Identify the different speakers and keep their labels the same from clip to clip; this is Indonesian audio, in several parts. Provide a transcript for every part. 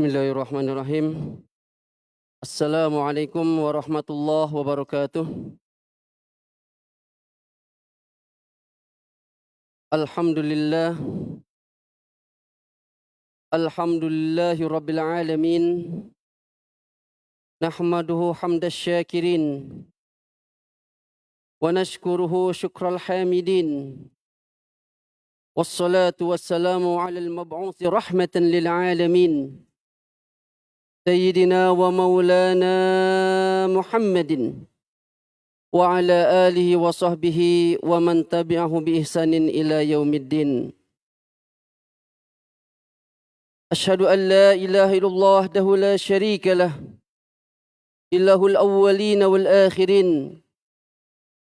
Speaker 1: Bismillahirrahmanirrahim. Assalamualaikum warahmatullahi wabarakatuh. Alhamdulillah. Alhamdulillahi rabbil alamin. Nahmaduhu hamdas syakirin. Wa nashkuruhu syukral hamidin. Wassalatu wassalamu ala al-mab'uthi rahmatan lil alamin. Sayyidina wa maulana Muhammadin. Wa ala alihi wa sahbihi wa man tabi'ahu bi ihsanin ila yaumiddin. Asyhadu an la ilaha illallah wahdahu la syarika lah. Ilahul awwalin wal akhirin.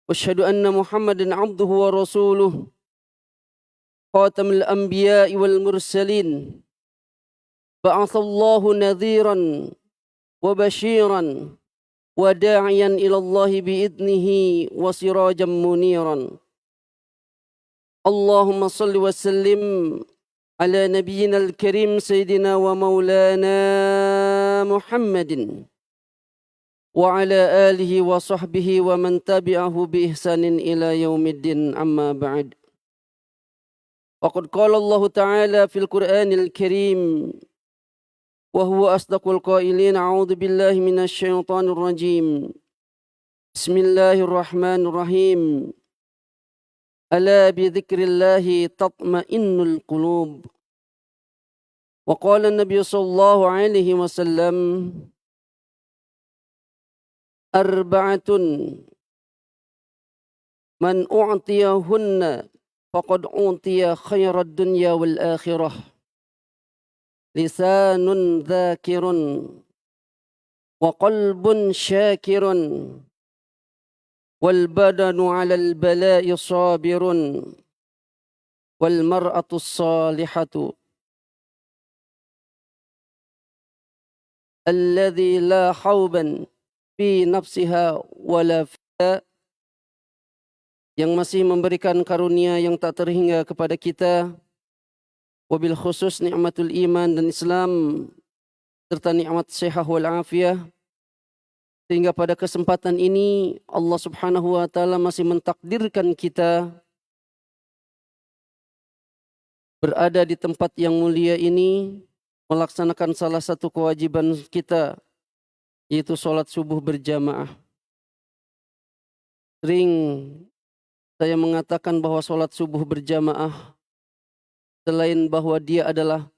Speaker 1: Wa asyhadu anna Muhammadan abduhu wa rasuluh. Khatamul anbiya'i wal mursalin. Ba'athallahu nadhiran wa basyiran wa da'iyan ila Allah bi'idnihi wa sirajan muniran. Allahumma salli wa sallim ala nabiyyina al-karim sayyidina wa maulana Muhammadin wa ala alihi wa sahbihi wa man tabi'ahu bi ihsanin ila yaumiddin, amma ba'd. Faqad qala Allah ta'ala fil Qur'anil Karim wa huwa asdaqul qailin, a'udzu billahi minasy syaithanir rajim. Bismillahirrahmanirrahim. Ala bi dzikrillahi tatma'innul qulub. Wa qala an-nabiy sallallahu alaihi wasallam, arba'atun man u'tiyahunna faqad utiya khairad dunya wal akhirah. Lisanun dzakirun wa qalbun syakirun wal badanu 'alal bala'i sabirun wal mar'atu salihatu alladhi la hauban fi nafsiha wala fiha, yang masih memberikan karunia yang tak terhingga kepada kita, wabil khusus nikmatul iman dan Islam serta nikmat sehat wal afiyah, sehingga pada kesempatan ini Allah Subhanahu wa taala masih mentakdirkan kita berada di tempat yang mulia ini, melaksanakan salah satu kewajiban kita, yaitu sholat subuh berjamaah. Sering saya mengatakan bahwa sholat subuh berjamaah, selain bahwa dia adalah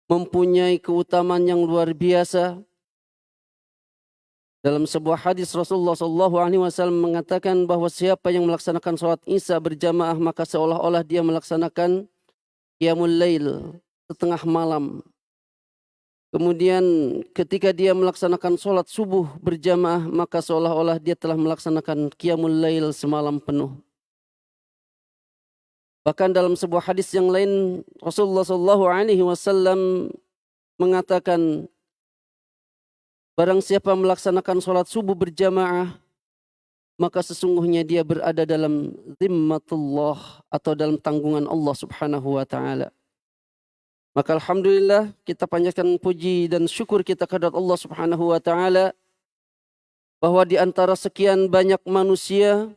Speaker 1: mempunyai keutamaan yang luar biasa, dalam sebuah hadis Rasulullah SAW mengatakan bahwa siapa yang melaksanakan sholat isya berjamaah maka seolah-olah dia melaksanakan qiyamul lail, setengah malam. Kemudian ketika dia melaksanakan sholat subuh berjamaah maka seolah-olah dia telah melaksanakan qiyamul lail semalam penuh. Bahkan dalam sebuah hadis yang lain Rasulullah SAW mengatakan, barang siapa melaksanakan sholat subuh berjamaah maka sesungguhnya dia berada dalam zimmatullah atau dalam tanggungan Allah Subhanahu wa taala. Maka alhamdulillah kita panjatkan puji dan syukur kita kepada Allah Subhanahu wa taala bahwa di antara sekian banyak manusia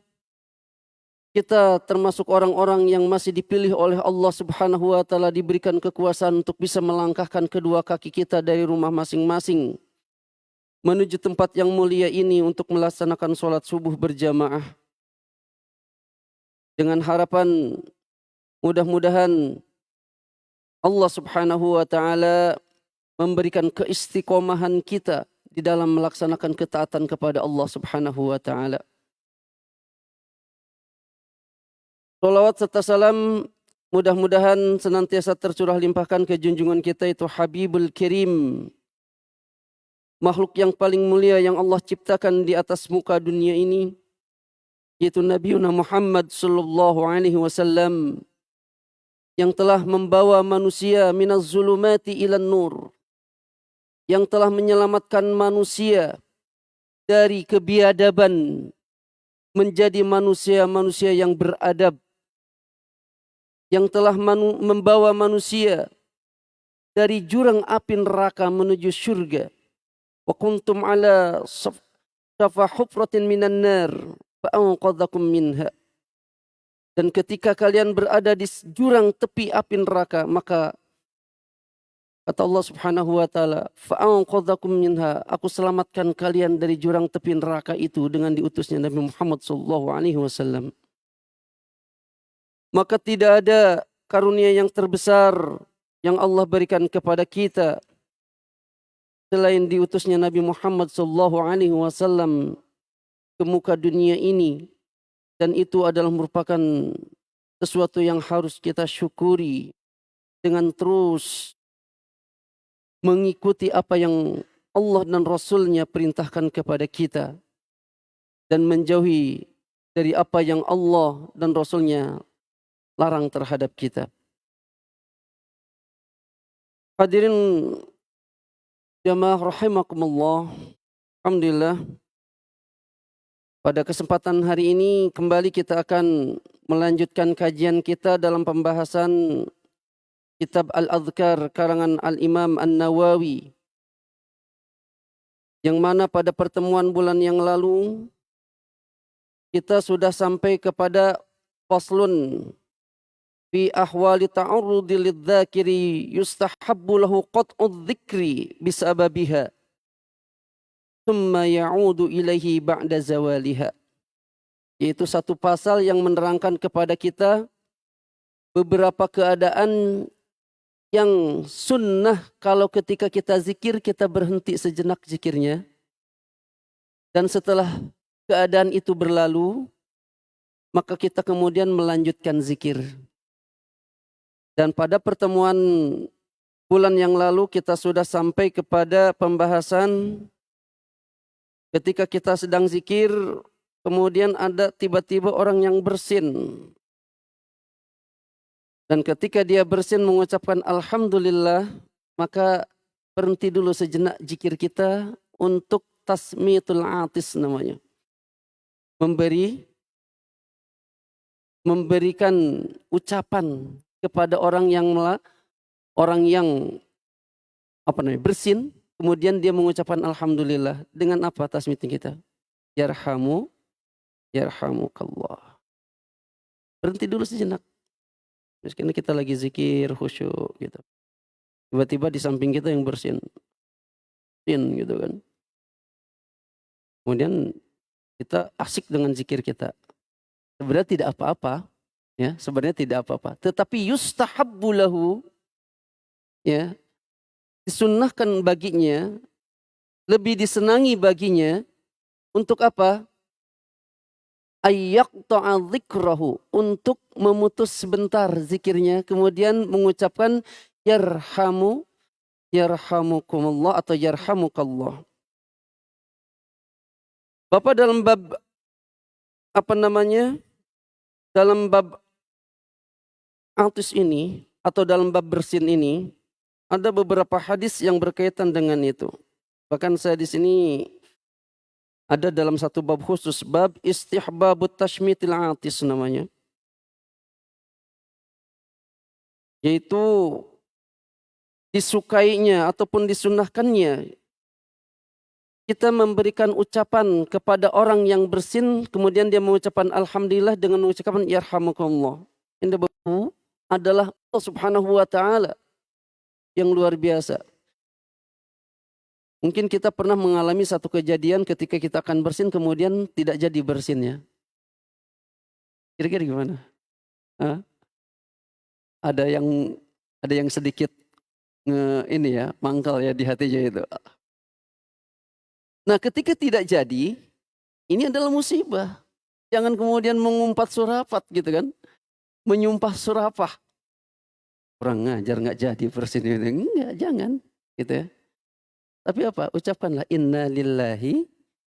Speaker 1: kita termasuk orang-orang yang masih dipilih oleh Allah Subhanahu wa taala, diberikan kekuasaan untuk bisa melangkahkan kedua kaki kita dari rumah masing-masing menuju tempat yang mulia ini untuk melaksanakan sholat subuh berjamaah. Dengan harapan mudah-mudahan Allah Subhanahu wa taala memberikan keistiqomahan kita di dalam melaksanakan ketaatan kepada Allah Subhanahu wa taala. Salawat serta salam mudah-mudahan senantiasa tercurah limpahkan ke junjungan kita itu Habibul Karim, makhluk yang paling mulia yang Allah ciptakan di atas muka dunia ini, yaitu Nabiuna Muhammad sallallahu alaihi wasallam, yang telah membawa manusia minaz zulumati ilan nur, yang telah menyelamatkan manusia dari kebiadaban menjadi manusia-manusia yang beradab, yang telah membawa manusia dari jurang api neraka menuju surga. Wa kuntum ala syafa hufratin minan nar fa'anqadhakum minha. Dan ketika kalian berada di jurang tepi api neraka, maka kata Allah Subhanahu wa taala, fa'anqadhakum minha, aku selamatkan kalian dari jurang tepi neraka itu dengan diutusnya Nabi Muhammad sallallahu alaihi wasallam. Maka tidak ada karunia yang terbesar yang Allah berikan kepada kita selain diutusnya Nabi Muhammad sallallahu alaihi wasallam ke muka dunia ini, dan itu adalah merupakan sesuatu yang harus kita syukuri dengan terus mengikuti apa yang Allah dan Rasul-Nya perintahkan kepada kita dan menjauhi dari apa yang Allah dan Rasul-Nya larang terhadap kita. Hadirin jamaah rahimakumullah, alhamdulillah pada kesempatan hari ini kembali kita akan melanjutkan kajian kita dalam pembahasan Kitab Al-Adhkar karangan Al-Imam An-Nawawi, yang mana pada pertemuan bulan yang lalu kita sudah sampai kepada faslun fi ahwali ta'arrudi lidz-dzakiri yustahabbu lahu qat'udz dzikri bisababiha thumma ya'udu ilaihi ba'da zawaliha. Yaitu satu pasal yang menerangkan kepada kita beberapa keadaan yang sunnah kalau ketika kita zikir kita berhenti sejenak zikirnya, dan setelah keadaan itu berlalu maka kita kemudian melanjutkan zikir. Dan pada pertemuan bulan yang lalu kita sudah sampai kepada pembahasan ketika kita sedang zikir kemudian ada tiba-tiba orang yang bersin. Dan ketika dia bersin mengucapkan alhamdulillah, maka berhenti dulu sejenak zikir kita untuk tasmitul atis namanya. Memberikan ucapan kepada orang yang bersin, kemudian dia mengucapkan alhamdulillah. Dengan apa tasmitin kita? Yarhamukallah. Berhenti dulu sejenak. Karena kita lagi zikir khusyuk gitu. Tiba-tiba di samping kita yang bersin gitu kan. Kemudian kita asik dengan zikir kita. Sebenarnya tidak apa-apa, ya, sebenarnya tidak apa-apa. Tetapi yustahabbu lahu, ya, disunnahkan baginya, lebih disenangi baginya untuk apa? Ayyaqta'a dzikrahu, untuk memutus sebentar zikirnya kemudian mengucapkan yarhamukumullah atau yarhamukallah. Bapak dalam bab dalam bab atis ini atau dalam bab bersin ini ada beberapa hadis yang berkaitan dengan itu. Bahkan saya di sini ada dalam satu bab khusus, bab istihbabut tashmitil atis namanya. Yaitu disukainya ataupun disunnahkannya kita memberikan ucapan kepada orang yang bersin, kemudian dia mengucapkan alhamdulillah dengan mengucapkan yarhamukallah. Ini adalah Allah Subhanahu wa taala yang luar biasa. Mungkin kita pernah mengalami satu kejadian ketika kita akan bersin kemudian tidak jadi bersinnya. Kira-kira gimana? Hah? Ada yang sedikit mangkal ya di hatinya itu. Nah, ketika tidak jadi, ini adalah musibah. Jangan kemudian mengumpat surapat gitu kan. Menyumpah surapah. Kurang ngajar nggak jadi bersin ini. Enggak, jangan gitu ya. Tapi apa? Ucapkanlah inna lillahi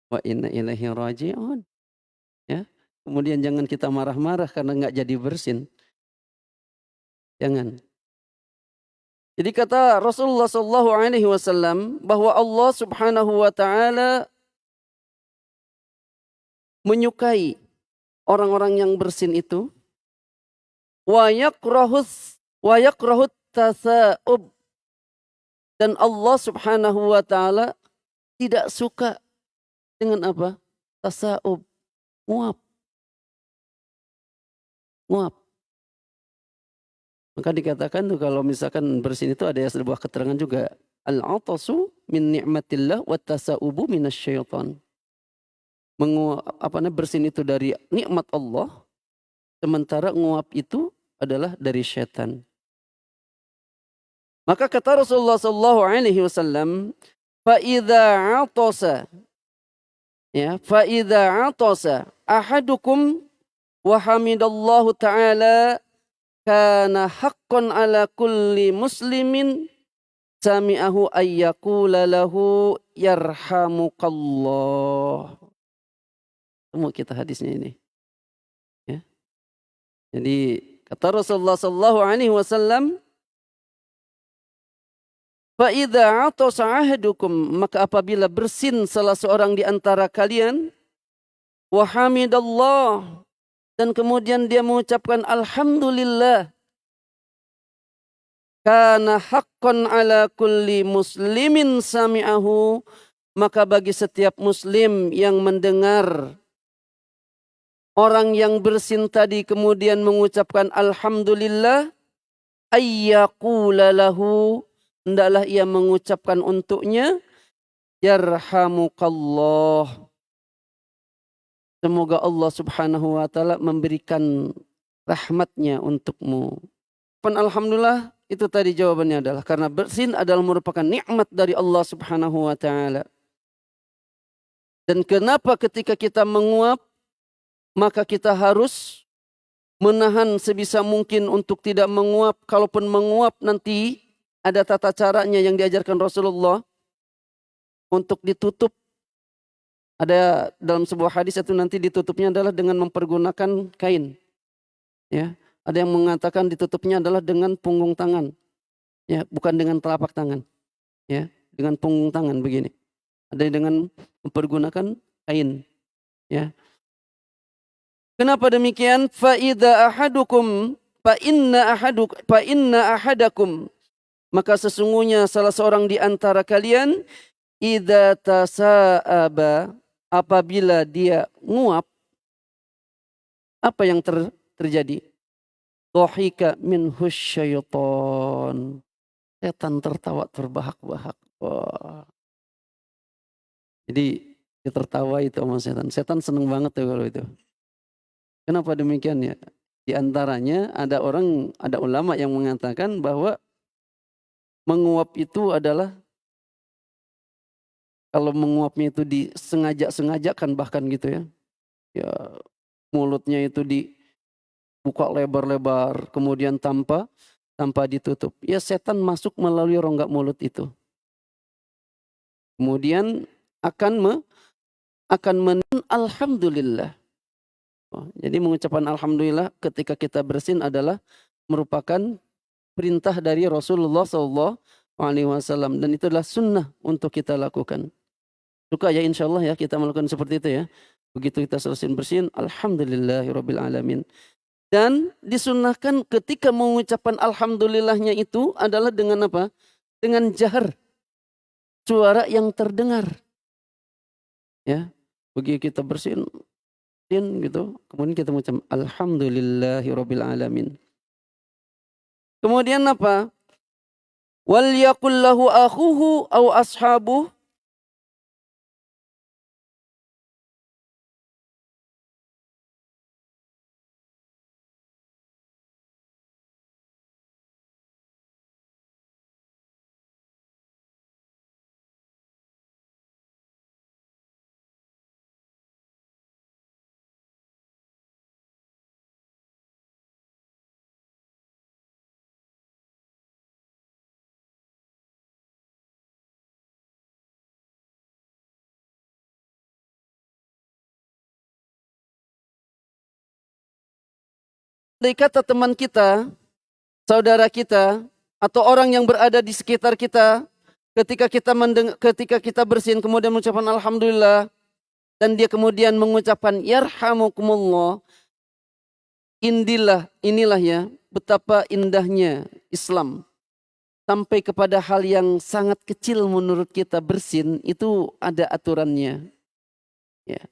Speaker 1: wa inna ilaihi raji'un. Ya. Kemudian jangan kita marah-marah karena nggak jadi bersin. Jangan. Jadi kata Rasulullah SAW bahwa Allah Subhanahu wa taala menyukai orang-orang yang bersin itu, wa yakrahut tasa'ub, Dan Allah Subhanahu wa taala tidak suka dengan apa? Tasaub, nguap, nguap. Maka dikatakan tuh kalau misalkan bersin itu ada sebuah keterangan juga. Al-'atasu min ni'matillah wa tasaubu minasyaiton. Bersin itu dari nikmat Allah, sementara nguap itu adalah dari syaitan. Maka kata Rasulullah sallallahu alaihi wasallam, fa idza 'atasa ahadukum wa hamidallahu ta'ala kana haqqan ala kulli muslimin sami'ahu ayyaqula lahu yarhamukallah. Temu kita hadisnya ini. Ya. Jadi kata Rasulullah sallallahu alaihi wasallam, fa idza atasa ahadukum, maka apabila bersin salah seorang di antara kalian, wa hamidallah, dan kemudian dia mengucapkan alhamdulillah, kana haqqan ala kulli muslimin sami'ahu, maka bagi setiap muslim yang mendengar orang yang bersin tadi kemudian mengucapkan alhamdulillah, ayyaqula lahu, hendaklah ia mengucapkan untuknya yarhamukallah. Semoga Allah Subhanahu wa taala memberikan rahmatnya untukmu. Alhamdulillah, itu tadi jawabannya adalah karena bersin adalah merupakan nikmat dari Allah Subhanahu wa taala. Dan kenapa ketika kita menguap, maka kita harus menahan sebisa mungkin untuk tidak menguap. Kalaupun menguap nanti ada tata caranya yang diajarkan Rasulullah untuk ditutup. Ada dalam sebuah hadis itu nanti ditutupnya adalah dengan mempergunakan kain. Ya, ada yang mengatakan ditutupnya adalah dengan punggung tangan. Ya, bukan dengan telapak tangan. Ya, dengan punggung tangan begini. Ada yang dengan mempergunakan kain. Ya. Kenapa demikian? Fa inna ahadakum, maka sesungguhnya salah seorang di antara kalian idza tasa'aba, apabila dia nguap, apa yang terjadi? Dhahika minhu syaitan. Setan tertawa terbahak-bahak. Wah. Jadi dia tertawa itu sama setan. Setan seneng banget tuh kalau itu. Kenapa demikian ya? Di antaranya ada ulama yang mengatakan bahwa menguap itu adalah, kalau menguapnya itu disengaja-sengajakan bahkan gitu ya. Ya, mulutnya itu dibuka lebar-lebar, kemudian tanpa ditutup. Ya, setan masuk melalui rongga mulut itu. Kemudian akan alhamdulillah. Jadi mengucapkan alhamdulillah ketika kita bersin adalah merupakan perintah dari Rasulullah SAW, dan itu adalah sunnah untuk kita lakukan. Suka ya insyaallah ya kita melakukan seperti itu ya. Begitu kita selesai bersin, alhamdulillahirabbil alamin. Dan disunnahkan ketika mengucapkan alhamdulillahnya itu adalah dengan apa? Dengan jahar, suara yang terdengar. Ya, begitu kita bersin gitu, kemudian kita mengucap alhamdulillahirabbil alamin. Kemudian apa? Wal yaqul lahu akhuhu aw ashabuh, dari kata teman kita, saudara kita, atau orang yang berada di sekitar kita, ketika kita bersin kemudian mengucapkan alhamdulillah, dan dia kemudian mengucapkan yarhamukumullah, inilah ya betapa indahnya Islam. sampai kepada hal yang sangat kecil menurut kita bersin, itu ada aturannya. Ya.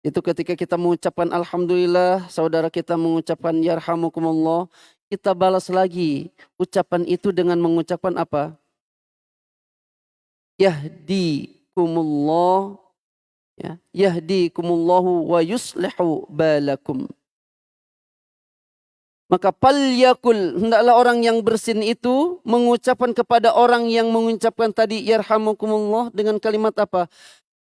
Speaker 1: Itu ketika kita mengucapkan alhamdulillah, saudara kita mengucapkan yarhamukumullah, kita balas lagi ucapan itu dengan mengucapkan apa? Yahdikumullah, ya, yahdikumullahu wa yuslihu balakum. Maka falyakul, hendaklah orang yang bersin itu mengucapkan kepada orang yang mengucapkan tadi yarhamukumullah dengan kalimat apa?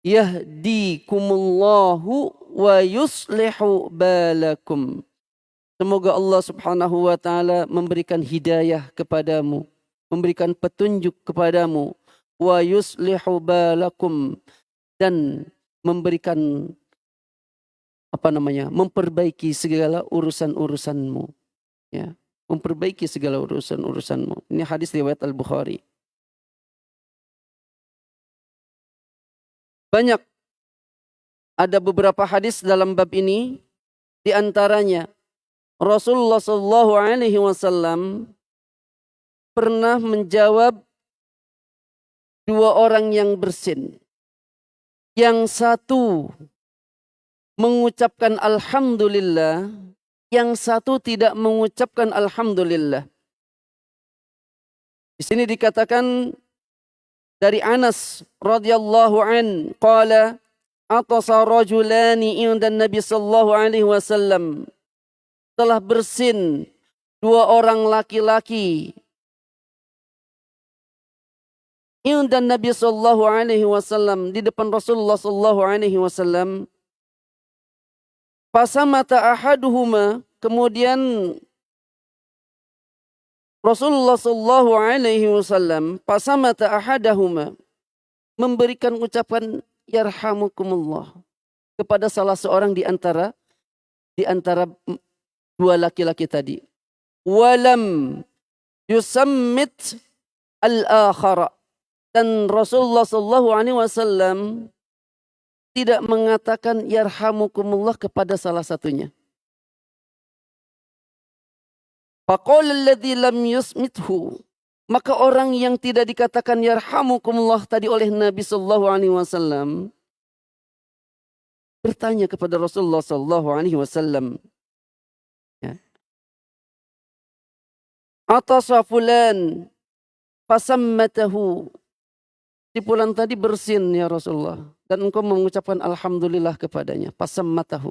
Speaker 1: Yahdikumullahu wa yuslihu balakum. Semoga Allah Subhanahu wa taala memberikan hidayah kepadamu, memberikan petunjuk kepadamu, wa yuslihu balakum, dan memberikan memperbaiki segala urusan-urusanmu. Ya, memperbaiki segala urusan-urusanmu. Ini hadis riwayat Al-Bukhari. Banyak ada beberapa hadis dalam bab ini, di antaranya Rasulullah sallallahu alaihi wasallam pernah menjawab dua orang yang bersin. Yang satu mengucapkan alhamdulillah, yang satu tidak mengucapkan alhamdulillah. Di sini dikatakan dari Anas radhiyallahu an, qala atasa rajulani inda Nabi sallallahu alaihi wasallam. Telah bersin dua orang laki-laki inda Nabi sallallahu alaihi wasallam, di depan Rasulullah sallallahu alaihi wasallam. Fasamata ahaduhuma, kemudian Rasulullah sallallahu alaihi wasallam fasamata ahadahuma, memberikan ucapan yarhamukumullah kepada salah seorang di antara dua laki-laki tadi. Walam yusammit al-akhara, dan Rasulullah sallallahu alaihi wasallam tidak mengatakan yarhamukumullah kepada salah satunya. Faqala alladhi lam yusmithu, maka orang yang tidak dikatakan yarhamukumullah tadi oleh Nabi sallallahu alaihi wasallam bertanya kepada Rasulullah sallallahu alaihi wasallam, ya, atasa fulan fasammatahu, si fulan tadi bersin ya Rasulullah, dan engkau mengucapkan alhamdulillah kepadanya, fasammatahu,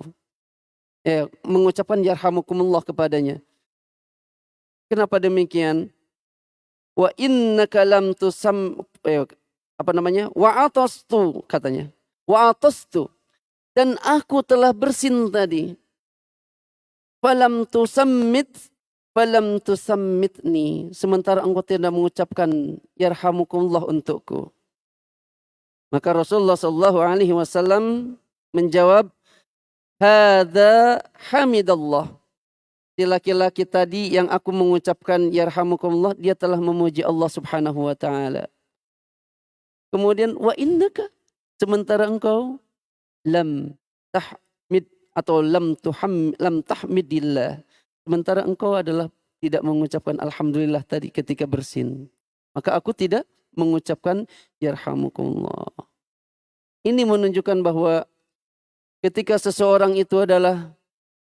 Speaker 1: mengucapkan yarhamukumullah kepadanya. Kenapa demikian? Wa innaka lam wa atastu, katanya. Wa atastu, dan aku telah bersin tadi. Falam tusammitni, sementara engkau tidak mengucapkan yarhamukumullah untukku. Maka Rasulullah sallallahu alaihi wasallam menjawab, hadza hamidallah. Si laki-laki tadi yang aku mengucapkan yarhamukumullah, dia telah memuji Allah Subhanahu wa taala. Kemudian wa innaka, sementara engkau lam tahmid atau lam tahmidillah, sementara engkau adalah tidak mengucapkan alhamdulillah tadi ketika bersin. Maka aku tidak mengucapkan yarhamukumullah. Ini menunjukkan bahwa ketika seseorang itu adalah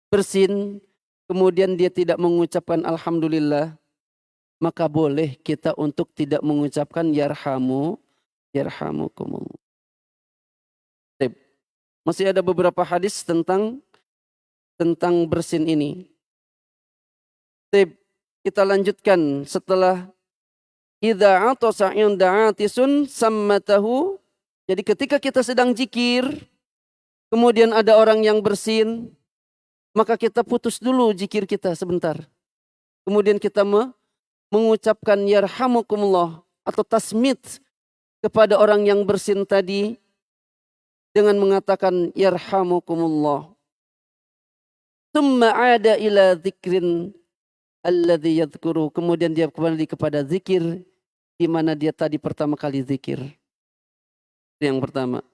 Speaker 1: bersin, kemudian dia tidak mengucapkan alhamdulillah, maka boleh kita untuk tidak mengucapkan yarhamukumullah. Masih ada beberapa hadis tentang bersin ini. Kita lanjutkan setelah idza atasa inda atisun sammatahu. Jadi ketika kita sedang zikir, kemudian ada orang yang bersin, maka kita putus dulu zikir kita sebentar. Kemudian kita mengucapkan yarhamukumullah atau tasmit kepada orang yang bersin tadi dengan mengatakan yarhamukumullah. Tsumma ada ila dzikrin alladzi yadhkuru, kemudian dia kembali kepada zikir di mana dia tadi pertama kali zikir. Yang pertama.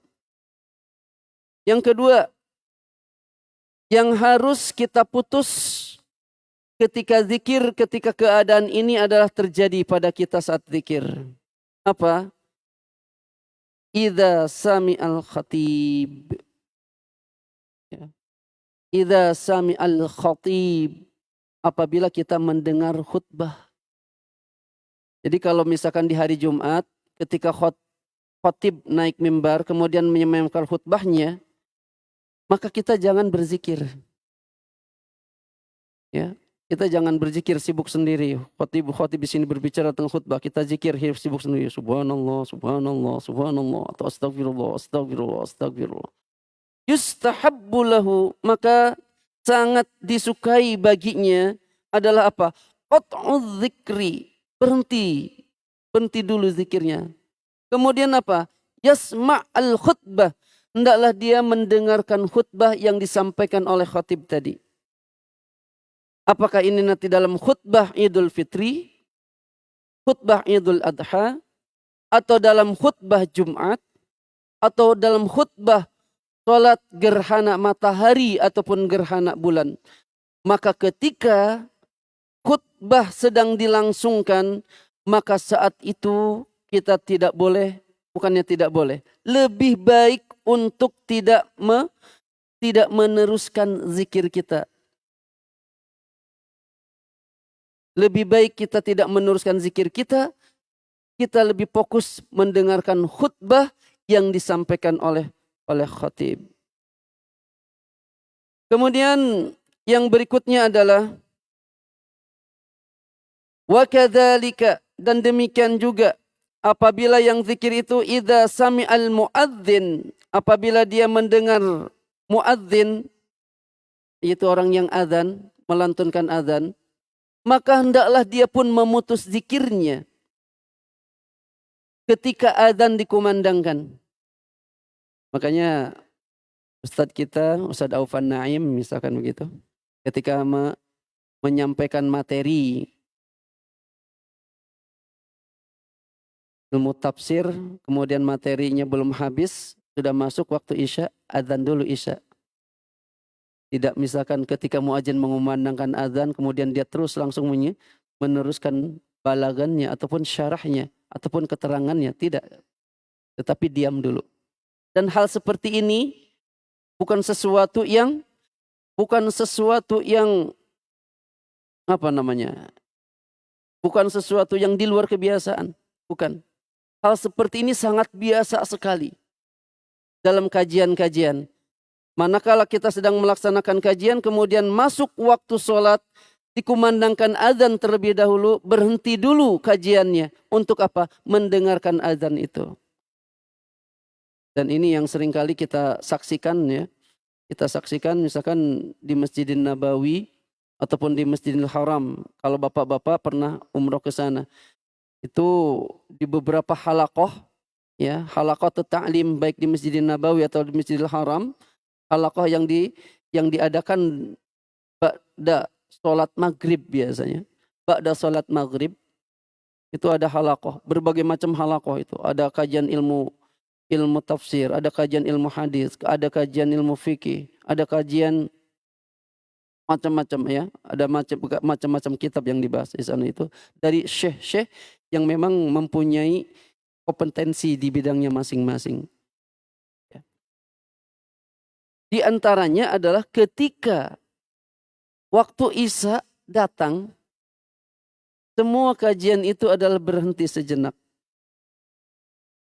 Speaker 1: Yang kedua, yang harus kita putus ketika zikir, ketika keadaan ini adalah terjadi pada kita saat zikir. Apa? Idza sami'al khatib. Ya. Idza sami'al khatib. Apabila kita mendengar khutbah. Jadi kalau misalkan di hari Jumat, ketika khatib naik mimbar, kemudian menyampaikan khutbahnya, maka kita jangan berzikir. Ya. Kita jangan berzikir sibuk sendiri. Khatib di sini berbicara tentang khutbah. Kita zikir sibuk sendiri. Subhanallah, subhanallah, subhanallah. Atau astagfirullah, astagfirullah, astagfirullah. Yustahabbu lahu. Maka sangat disukai baginya adalah apa? Qat'u dzikri. Berhenti. Berhenti dulu zikirnya. Kemudian apa? Yasma'al khutbah. Hendaklah dia mendengarkan khutbah yang disampaikan oleh khatib tadi. Apakah ini nanti dalam khutbah Idul Fitri, khutbah Idul Adha, atau dalam khutbah Jumat, atau dalam khutbah sholat gerhana matahari ataupun gerhana bulan. Maka ketika khutbah sedang dilangsungkan, maka saat itu kita tidak boleh, bukannya tidak boleh, lebih baik untuk tidak meneruskan zikir kita. Lebih baik kita tidak meneruskan zikir kita lebih fokus mendengarkan khutbah yang disampaikan oleh khatib. Kemudian yang berikutnya adalah wa kadzalika, dan demikian juga apabila yang zikir itu idza sami'al muadzin, apabila dia mendengar muadzin, yaitu orang yang azan, melantunkan azan, maka hendaklah dia pun memutus zikirnya ketika azan dikumandangkan. Makanya Ustadz kita, Ustadz Aufan Naim misalkan begitu, ketika menyampaikan materi ilmu tafsir, kemudian materinya belum habis, sudah masuk waktu isya, azan dulu isya. Tidak misalkan ketika muadzin mengumandangkan azan kemudian dia terus langsung meneruskan balagannya ataupun syarahnya ataupun keterangannya, tidak. Tetapi diam dulu. Dan hal seperti ini bukan sesuatu yang apa namanya? Bukan sesuatu yang di luar kebiasaan, bukan. Hal seperti ini sangat biasa sekali dalam kajian-kajian. Manakala kita sedang melaksanakan kajian, kemudian masuk waktu sholat, dikumandangkan azan terlebih dahulu, berhenti dulu kajiannya. Untuk apa? Mendengarkan azan itu. Dan ini yang seringkali kita saksikan ya. Kita saksikan misalkan di Masjidin Nabawi ataupun di Masjidil Haram. Kalau bapak-bapak pernah umroh ke sana. Itu di beberapa halaqah, ya, halaqah ta'lim baik di Masjidin Nabawi atau di Masjidil Haram. Halaqah yang diadakan ba'da sholat maghrib biasanya. Ba'da sholat maghrib itu ada halaqah. Berbagai macam halaqah itu. Ada kajian ilmu tafsir, ada kajian ilmu hadis, ada kajian ilmu fikih, ada kajian macam-macam ya. Ada macam-macam kitab yang dibahas di sana itu. Dari syekh-syekh yang memang mempunyai kompetensi di bidangnya masing-masing. Di antaranya adalah ketika waktu isya datang, semua kajian itu adalah berhenti sejenak.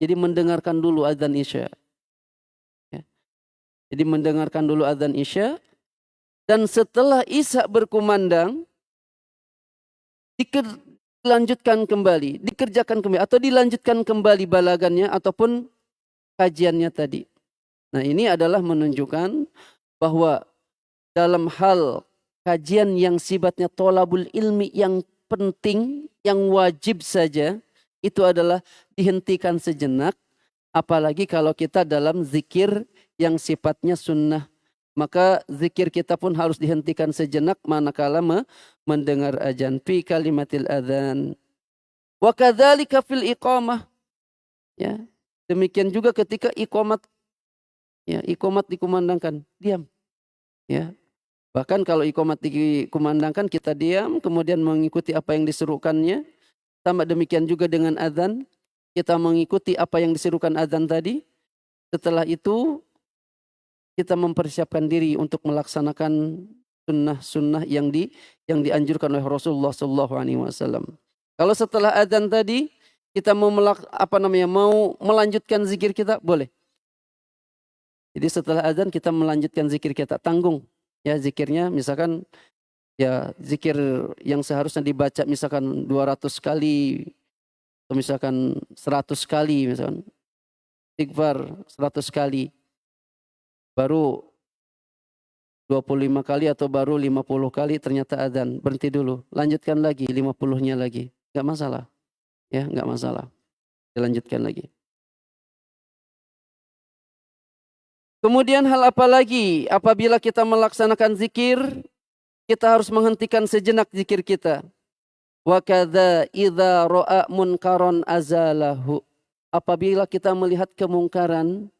Speaker 1: Jadi mendengarkan dulu azan isya. Ya. Jadi mendengarkan dulu azan isya. Dan setelah isya berkumandang, dilanjutkan kembali, dikerjakan kembali. Atau dilanjutkan kembali balagannya ataupun kajiannya tadi. Nah ini adalah menunjukkan bahwa dalam hal kajian yang sifatnya tolabul ilmi yang penting, yang wajib saja, itu adalah dihentikan sejenak. Apalagi kalau kita dalam zikir yang sifatnya sunnah. Maka zikir kita pun harus dihentikan sejenak manakala mendengar azan. Fi kalimatil adzan. Wa kadzalika fil iqamah. Ya. Demikian juga ketika iqamat. Ya, iqamat dikumandangkan, diam. Ya. Bahkan kalau iqamat dikumandangkan kita diam kemudian mengikuti apa yang diserukannya. Sama demikian juga dengan adzan, kita mengikuti apa yang diserukan adzan tadi. Setelah itu kita mempersiapkan diri untuk melaksanakan sunnah-sunnah yang dianjurkan oleh Rasulullah SAW. Kalau setelah adzan tadi kita mau mau melanjutkan zikir kita, boleh. Jadi setelah adzan kita melanjutkan zikir kita, tanggung ya zikirnya, misalkan ya zikir yang seharusnya dibaca misalkan 200 kali atau misalkan 100 kali, misalkan istighfar 100 kali, baru 25 kali atau baru 50 kali ternyata adzan, berhenti dulu, lanjutkan lagi 50-nya lagi, enggak masalah. Ya, enggak masalah. Dilanjutkan lagi. Kemudian hal apa lagi? Apabila kita melaksanakan zikir, kita harus menghentikan sejenak zikir kita. Wa kadza idza ra'a munkaran azalahu. Apabila kita melihat kemungkaran,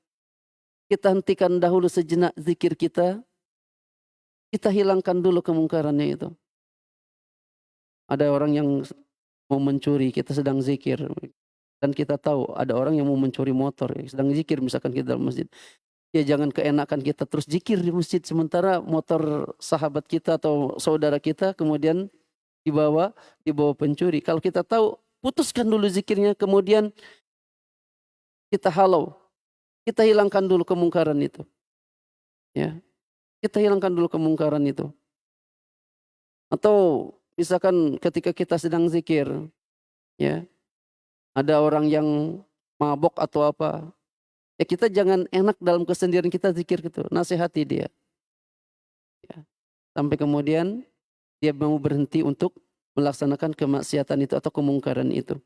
Speaker 1: kita hentikan dahulu sejenak zikir kita. Kita hilangkan dulu kemungkarannya itu. Ada orang yang mau mencuri, kita sedang zikir. Dan kita tahu ada orang yang mau mencuri motor, sedang zikir misalkan kita dalam masjid. Ya jangan keenakan kita terus zikir di masjid sementara motor sahabat kita atau saudara kita kemudian dibawa pencuri. Kalau kita tahu, putuskan dulu zikirnya, kemudian kita halau, kita hilangkan dulu kemungkaran itu. Ya, kita hilangkan dulu kemungkaran itu. Atau misalkan ketika kita sedang zikir, ya ada orang yang mabok atau apa, ya kita jangan enak dalam kesendirian kita zikir gitu, nasihati dia. Ya. Sampai kemudian dia mau berhenti untuk melaksanakan kemaksiatan itu atau kemungkaran itu.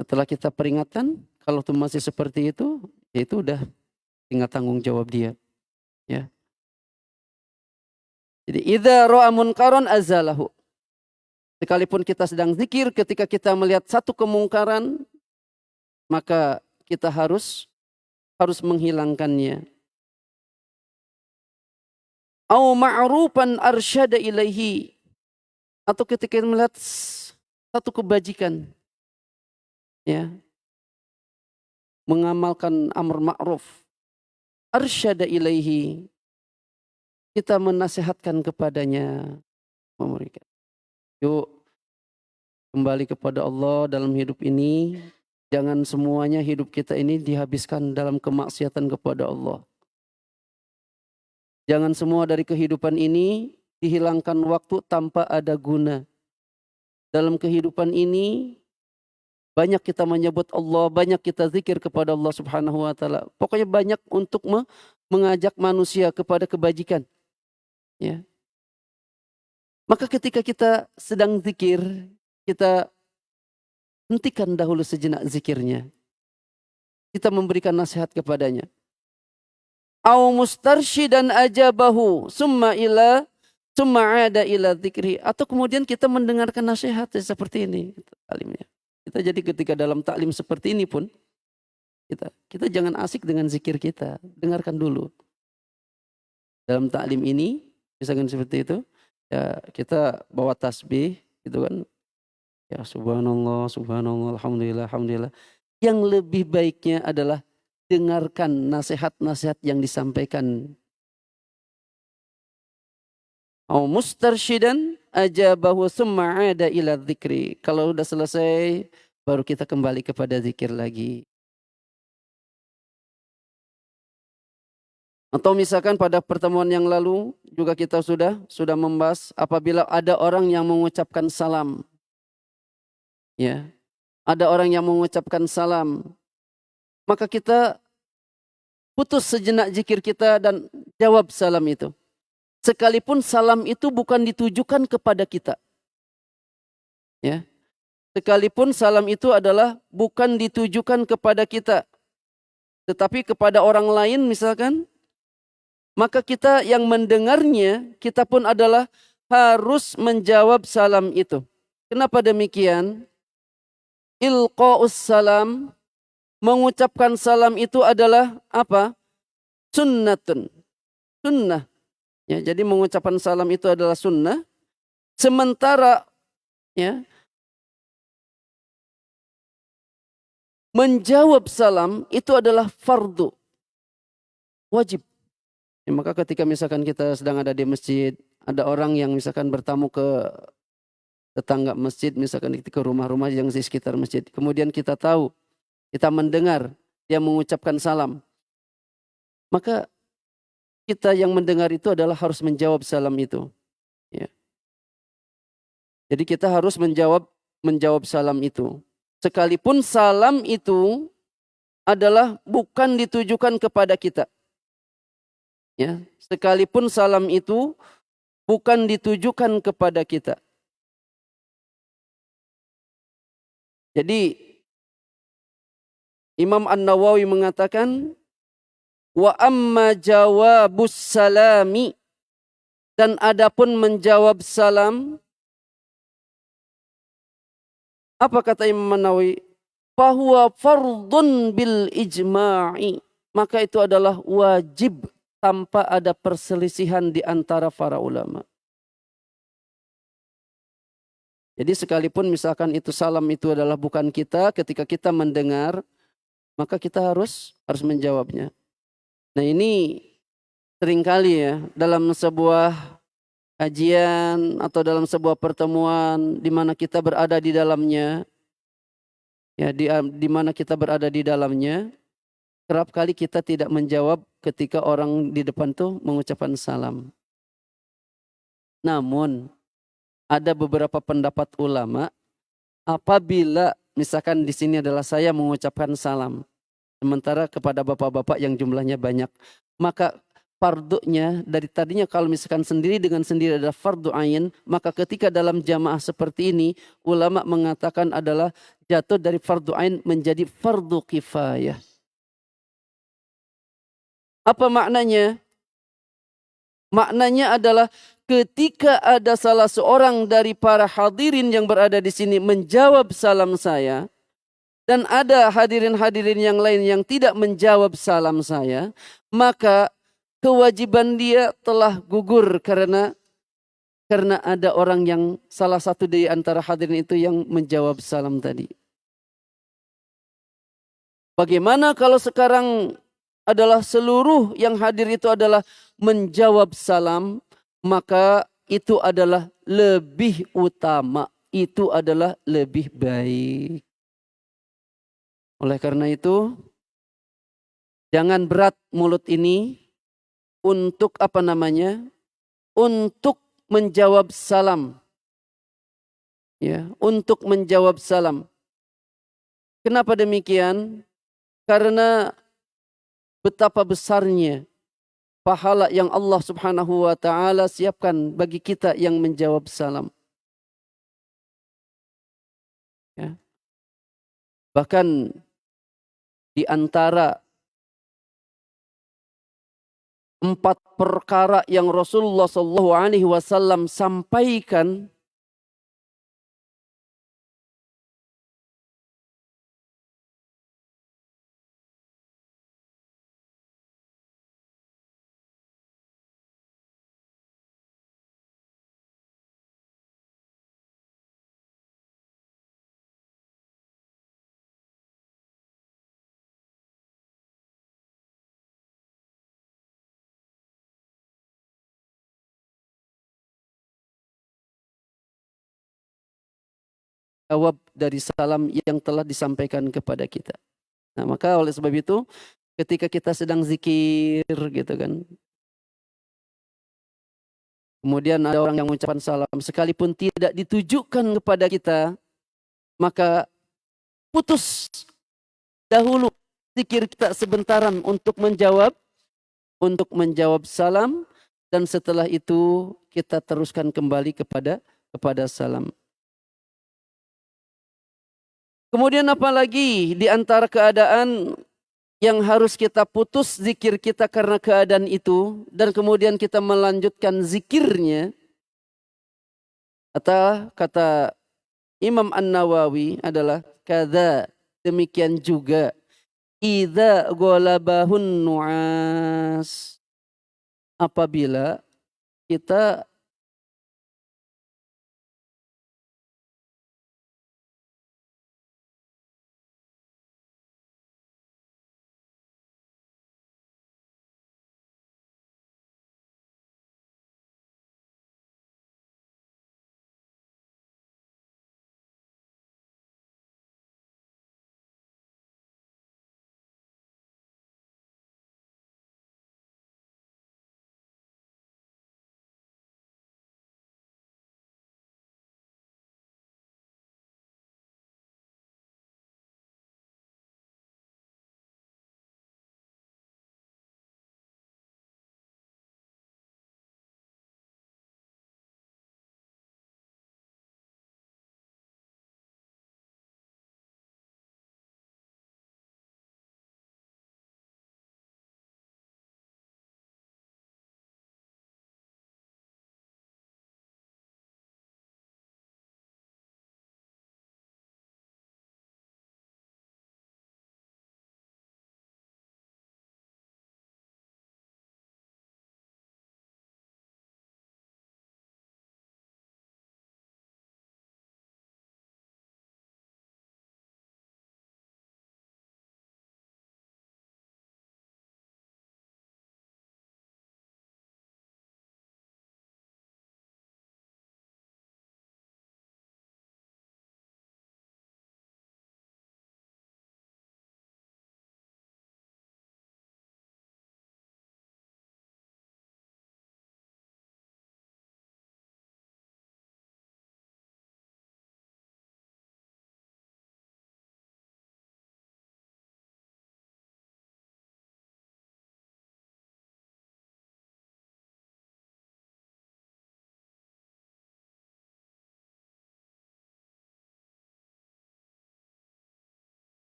Speaker 1: Setelah kita peringatan, kalau itu masih seperti itu, ya itu udah tinggal tanggung jawab dia. Ya. Jadi idza ra'a munkaran azalahu. Sekalipun kita sedang zikir, ketika kita melihat satu kemungkaran, maka kita harus menghilangkannya. Au ma'rufan arsyada ilaihi, atau ketika melihat satu kebajikan, ya, mengamalkan amr ma'ruf, arsyada ilaihi, kita menasihatkan kepadanya, memberikan. Yuk kembali kepada Allah dalam hidup ini. Jangan semuanya hidup kita ini dihabiskan dalam kemaksiatan kepada Allah. Jangan semua dari kehidupan ini dihilangkan waktu tanpa ada guna. Dalam kehidupan ini banyak kita menyebut Allah, banyak kita zikir kepada Allah Subhanahu wa taala. Pokoknya banyak untuk mengajak manusia kepada kebajikan. Ya. Maka ketika kita sedang zikir, kita hentikan dahulu sejenak zikirnya. Kita memberikan nasihat kepadanya. Au mustarsyidan ajabahu summa ada ila dzikri, atau kemudian kita mendengarkan nasihat seperti ini taklimnya. Kita jadi ketika dalam taklim seperti ini pun kita jangan asik dengan zikir kita, dengarkan dulu. Dalam taklim ini misalkan seperti itu, ya kita bawa tasbih gitu kan. Ya subhanallah, subhanallah, alhamdulillah, alhamdulillah. Yang lebih baiknya adalah dengarkan nasihat-nasihat yang disampaikan. Au mustarsyidan ajabahu summa ada ila dzikri. Kalau sudah selesai baru kita kembali kepada zikir lagi. Atau misalkan pada pertemuan yang lalu juga kita sudah membahas apabila ada orang yang mengucapkan salam. Ya. Ada orang yang mengucapkan salam. Maka kita putus sejenak zikir kita dan jawab salam itu. Sekalipun salam itu bukan ditujukan kepada kita. Ya. Sekalipun salam itu adalah bukan ditujukan kepada kita. Tetapi kepada orang lain misalkan. Maka kita yang mendengarnya, kita pun adalah harus menjawab salam itu. Kenapa demikian? Ilqa'us salam, mengucapkan salam itu adalah apa? Sunnatun. sunnah. Ya, jadi mengucapkan salam itu adalah sunnah. Sementara ya, menjawab salam itu adalah fardu, wajib. Ya, maka ketika misalkan kita sedang ada di masjid, ada orang yang misalkan bertamu ke tetangga masjid, misalkan ke rumah-rumah yang di sekitar masjid. Kemudian kita tahu, kita mendengar dia mengucapkan salam. Maka kita yang mendengar itu adalah harus menjawab salam itu. Ya. Jadi kita harus menjawab salam itu. Sekalipun salam itu adalah bukan ditujukan kepada kita. Ya, sekalipun salam itu bukan ditujukan kepada kita. Jadi Imam An-Nawawi mengatakan, wa amma jawabus salami, dan adapun menjawab salam, apa kata Imam An-Nawawi? Fahuwa fardun bil ijma'i, maka itu adalah wajib tanpa ada perselisihan di antara para ulama. Jadi sekalipun misalkan itu salam itu adalah bukan kita, ketika kita mendengar, maka kita harus menjawabnya. Nah ini seringkali ya dalam sebuah kajian atau dalam sebuah pertemuan di mana kita berada di dalamnya, ya di mana kita berada di dalamnya, kerap kali kita tidak menjawab ketika orang di depan tuh mengucapkan salam. Namun ada beberapa pendapat ulama, apabila misalkan di sini adalah saya mengucapkan salam, sementara kepada bapak-bapak yang jumlahnya banyak, maka fardunya dari tadinya kalau misalkan sendiri dengan sendiri adalah fardu ain, maka ketika dalam jamaah seperti ini, ulama mengatakan adalah jatuh dari fardu ain menjadi fardu kifayah. Apa maknanya? Maknanya adalah ketika ada salah seorang dari para hadirin yang berada di sini menjawab salam saya, dan ada hadirin-hadirin yang lain yang tidak menjawab salam saya, maka kewajiban dia telah gugur karena ada orang yang salah satu dari antara hadirin itu yang menjawab salam tadi. Bagaimana kalau sekarang adalah seluruh yang hadir itu adalah menjawab salam, maka itu adalah lebih utama, itu adalah lebih baik. Oleh karena itu, jangan berat mulut ini untuk untuk menjawab salam. Ya, untuk menjawab salam. Kenapa demikian? Karena betapa besarnya pahala yang Allah Subhanahu wa taala siapkan bagi kita yang menjawab salam. Ya. Bahkan di antara 4 perkara yang Rasulullah SAW sampaikan, jawab dari salam yang telah disampaikan kepada kita. Nah, maka oleh sebab itu ketika kita sedang zikir gitu kan, kemudian ada orang yang mengucapkan salam sekalipun tidak ditujukan kepada kita, maka putus dahulu zikir kita sebentaran untuk menjawab salam, dan setelah itu kita teruskan kembali kepada salam. Kemudian apalagi di antara keadaan yang harus kita putus zikir kita karena keadaan itu, dan kemudian kita melanjutkan zikirnya, atau kata Imam An-Nawawi adalah kadza, demikian juga idza ghalabahun nu'as, apabila kita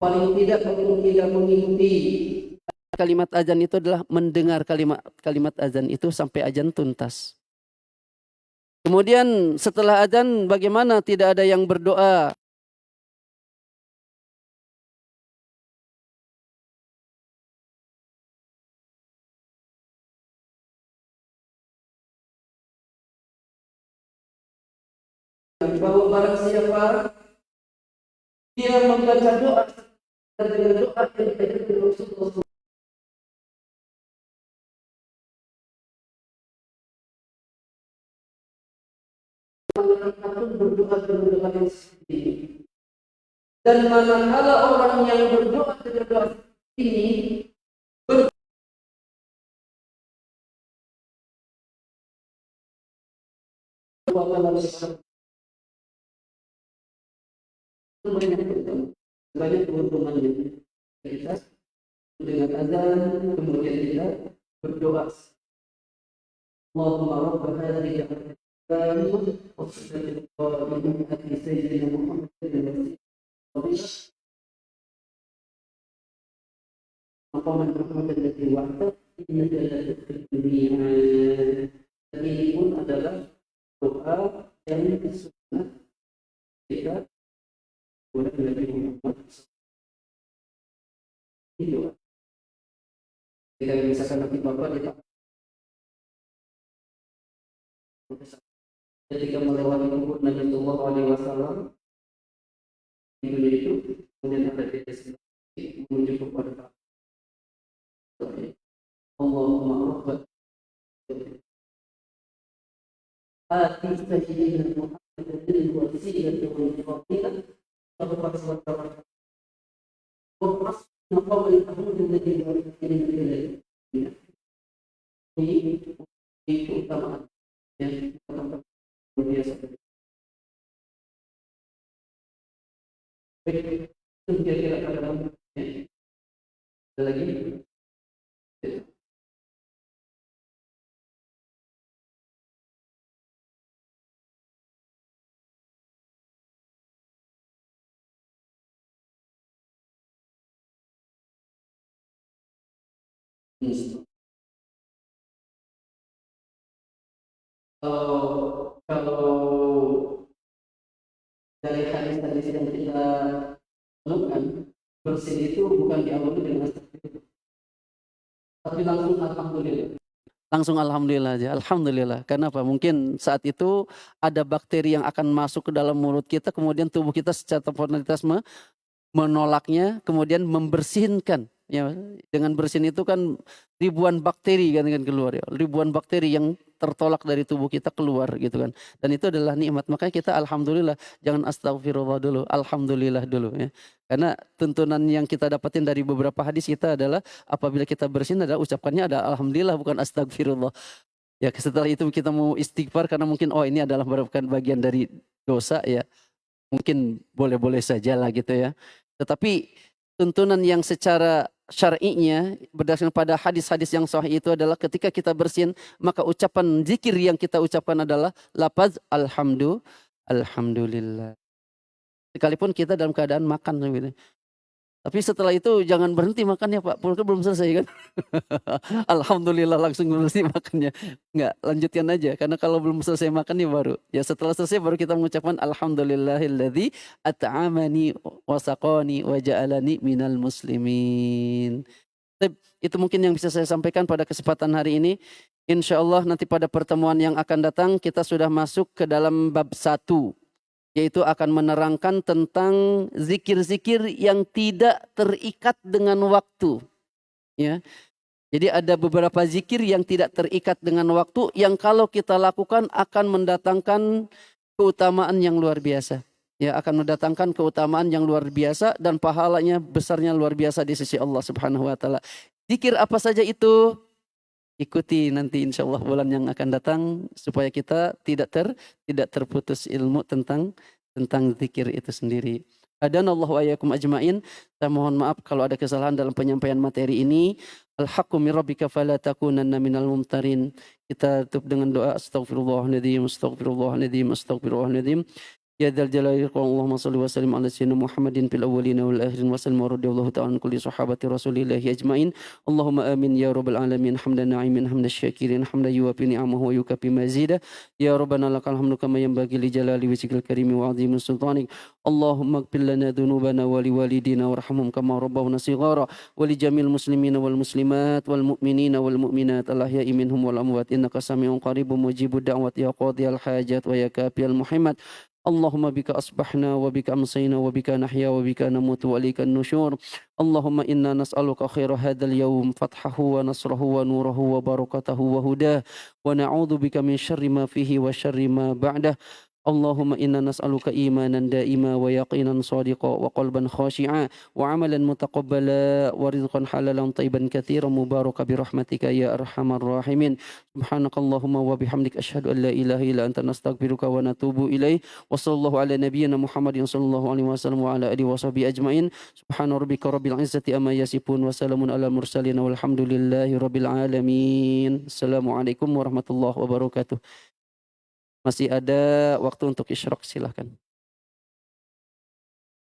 Speaker 1: paling tidak mengikuti kalimat azan itu adalah mendengar kalimat azan itu sampai azan tuntas. Kemudian setelah azan bagaimana tidak ada yang berdoa? Bahwa barang siapa dia membaca doa dengan doa yang diajarkan Rasulullah SAW, berdoa dengan doa yang seperti ini. Dan manakala orang yang berdoa dengan doa seperti ini banyak keuntungannya. Kita dengan azan kemudian kita berdoa. Allahumma rabb hadhihi al-kalimah wa sallallahu alaihi wa sayyidina Muhammad maqaman Muhammad alladhi wa'ada innaka la tukhlifu al-mi'ad. Dan ini pun adalah doa yang disunnah kita kepada Nabi Muhammad. Itu kita misalkan nanti Bapak kita ketika melewati kubur Nabi Sallallahu Alaihi Wasallam itu kemudian ada di sini menuju kepada Allahumma rabb ati sayyidina Muhammadin wasilah wal fadilah wa barakatuh wa naqabal tahmid alladhi yu'minu bihi itu utama yang biasa. Itu kira-kira ada lagi. Kalau dari hadis-hadis yang kita lakukan bersin itu bukan diawali dengan astagfirullah, tapi langsung alhamdulillah aja. Alhamdulillah. Kenapa? Mungkin saat itu ada bakteri yang akan masuk ke dalam mulut kita, kemudian tubuh kita secara spontanitas menolaknya, kemudian membersihkan. Ya, dengan bersin itu kan ribuan bakteri kan keluar ya, ribuan bakteri yang tertolak dari tubuh kita keluar gitu kan. Dan itu adalah nikmat. Makanya kita alhamdulillah, jangan astagfirullah dulu, alhamdulillah dulu ya. Karena tuntunan yang kita dapatin dari beberapa hadis kita adalah apabila kita bersin adalah ucapannya ada alhamdulillah bukan astagfirullah. Ya setelah itu kita mau istighfar karena mungkin oh ini adalah merupakan bagian dari dosa ya. Mungkin boleh-boleh saja lah gitu ya. Tetapi tuntunan yang secara syar'inya berdasarkan pada hadis-hadis yang sahih itu adalah ketika kita bersin maka ucapan zikir yang kita ucapkan adalah lafaz alhamdulillah. Sekalipun kita dalam keadaan makan gitu. Tapi setelah itu jangan berhenti makannya Pak, pulker belum selesai kan. Alhamdulillah langsung berhenti makannya. Enggak, lanjutkan aja karena kalau belum selesai makannya baru. Ya setelah selesai baru kita mengucapkan alhamdulillahilladzi at'amani wa saqani wa ja'alani minal muslimin. Itu mungkin yang bisa saya sampaikan pada kesempatan hari ini. Insyaallah nanti pada pertemuan yang akan datang kita sudah masuk ke dalam bab 1. Yaitu akan menerangkan tentang zikir-zikir yang tidak terikat dengan waktu. Ya. Jadi ada beberapa zikir yang tidak terikat dengan waktu yang kalau kita lakukan akan mendatangkan keutamaan yang luar biasa. Ya, akan mendatangkan keutamaan yang luar biasa dan pahalanya besarnya luar biasa di sisi Allah Subhanahu wa taala. Zikir apa saja itu? Ikuti nanti insya Allah bulan yang akan datang supaya kita tidak terputus ilmu tentang zikir itu sendiri. Hadanallahu wa iyyakum ajmain. Saya mohon maaf kalau ada kesalahan dalam penyampaian materi ini. Al-haqqu min rabbika fala takunanna minal mumtarin. Kita tutup dengan doa astaghfirullahaladzim, astaghfirullahaladzim, astaghfirullahaladzim. يا ذا الجلال والإكرام اللهم صل وسلم على سيدنا محمد في الأولين والآخرين وسلم ورضي الله تعالى عن كل صحابة رسول الله أجمعين اللهم آمين يا رب العالمين حمد الناعمين حمد الشاكرين حمد يوافي نعمه ويكفي مزيده يا ربنا لك الحمد كما ينبغي لجلال وجهك الكريم وعظيم سلطانك اللهم اغفر لنا ذنوبنا ولوالدينا وارحمهم كما ربونا صغارا ولجميع المسلمين والمسلمات والمؤمنين والمؤمنات الأحياء منهم والأموات إنك سميع قريب مجيب الدعوة يا قاضي الحاجات ويا كافي المحمد اللهم بك أصبحنا وبك أمسينا وبك نحيا وبك نموت وإليك النشور اللهم إنا نسألك خير هذا اليوم فتحه ونصره ونوره وبركته وهداه ونعوذ بك من شر ما فيه وشر ما بعده اللهم إنا نسألك إيمانا دائما ويقينا صادقا وقلبا خاشعا وعملا متقبلا ورزقا حلالا طيبا كثيرا مباركا برحمتك يا أرحم الراحمين سبحانك اللهم وبحمدك أشهد أن لا إله إلا أنت نستغفرك ونتوب إليه وصلى الله على نبينا محمد صلى الله عليه وسلم وعلى آله وصحبه أجمعين سبحان ربك رب العزة أما يصفون وسلام على المرسلين والحمد لله رب العالمين السلام عليكم ورحمة الله وبركاته. Masih ada waktu untuk isyraq, silahkan.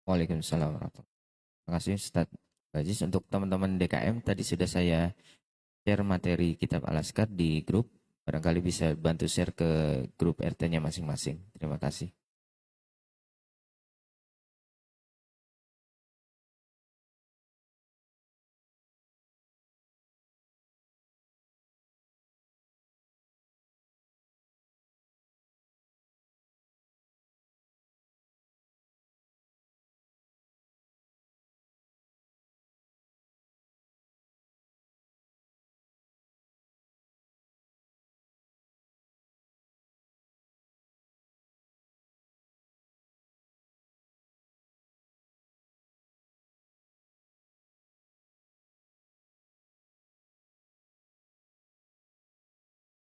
Speaker 2: Waalaikumsalam warahmatullahi wabarakatuh. Terima kasih Ustaz Aziz. Untuk teman-teman DKM tadi sudah saya share materi kitab Al-Azkar di grup. Barangkali bisa bantu share ke grup RT-nya masing-masing. Terima kasih.